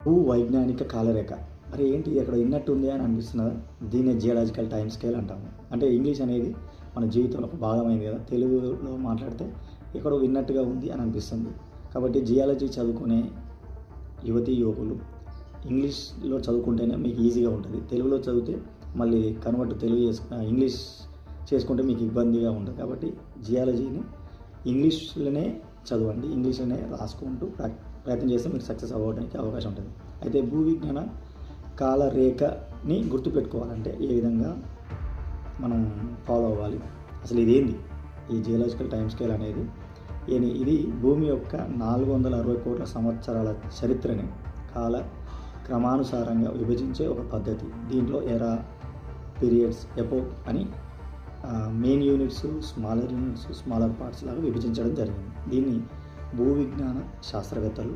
భూవైజ్ఞానిక కాలరేఖ. అరే ఏంటి ఇది ఎక్కడ విన్నట్టుంది అని అనిపిస్తున్నదా? దీన్నే జియోలాజికల్ టైం స్కేల్ అంటాము. అంటే ఇంగ్లీష్ అనేది మన జీవితంలో ఒక భాగమైంది కదా, తెలుగులో మాట్లాడితే ఎక్కడో విన్నట్టుగా ఉంది అని అనిపిస్తుంది. కాబట్టి జియాలజీ చదువుకునే యువతీ యువకులు ఇంగ్లీష్లో చదువుకుంటేనే మీకు ఈజీగా ఉంటుంది. తెలుగులో చదివితే మళ్ళీ కన్వర్ట్ తెలుగు ఇంగ్లీష్ చేసుకుంటే మీకు ఇబ్బందిగా ఉంటుంది. కాబట్టి జియాలజీని ఇంగ్లీష్లోనే చదవండి, ఇంగ్లీష్లోనే రాసుకుంటూ ప్రయత్నం చేస్తే మీరు సక్సెస్ అవ్వడానికి అవకాశం ఉంటుంది. అయితే భూ విజ్ఞాన కాలరేఖని గుర్తుపెట్టుకోవాలంటే ఏ విధంగా మనం ఫాలో అవ్వాలి, అసలు ఇదేంది ఈ జియోలాజికల్ టైం స్కేల్ అనేది? ఇది భూమి యొక్క 460 కోట్ల సంవత్సరాల చరిత్రని కాల క్రమానుసారంగా విభజించే ఒక పద్ధతి. దీంట్లో ఎరా, పీరియడ్స్, ఎపోక్ అని మెయిన్ యూనిట్స్, స్మాలర్ పార్ట్స్ లాగా విభజించడం జరిగింది. దీన్ని భూ విజ్ఞాన శాస్త్రవేత్తలు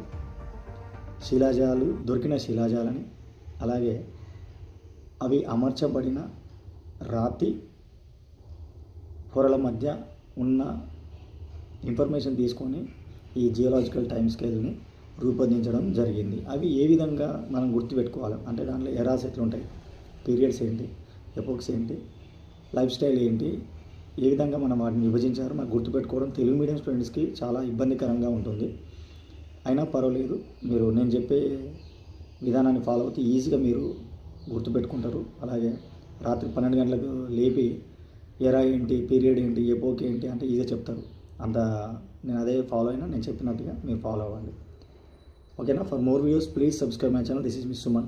దొరికిన శిలాజాలని, అలాగే అవి అమర్చబడిన రాతి పొరల మధ్య ఉన్న ఇన్ఫర్మేషన్ తీసుకొని ఈ జియోలాజికల్ టైం స్కేల్ని రూపొందించడం జరిగింది. అవి ఏ విధంగా మనం గుర్తుపెట్టుకోవాలి అంటే దాంట్లో ఎరాస్ ఎట్లుంటాయి, పీరియడ్స్ ఏంటి, ఎపోక్స్ ఏంటి, లైఫ్ స్టైల్ ఏంటి, ఏ విధంగా మనం వాటిని విభజించారో మనకు గుర్తుపెట్టుకోవడం తెలుగు మీడియం స్టూడెంట్స్కి చాలా ఇబ్బందికరంగా ఉంటుంది. అయినా పర్వాలేదు, మీరు నేను చెప్పే విధానాన్ని ఫాలో అవుతే ఈజీగా మీరు గుర్తుపెట్టుకుంటారు. అలాగే రాత్రి 12 గంటలకు లేపి ఎరా ఏంటి, పీరియడ్ ఏంటి, ఎపోక్ ఏంటి అంటే ఈజీగా చెప్తారు. నేను అదే ఫాలో అయినా నేను చెప్పినట్టుగా మీరు ఫాలో అవ్వండి. ఓకేనా? For more videos please subscribe my channel. This is me Suman.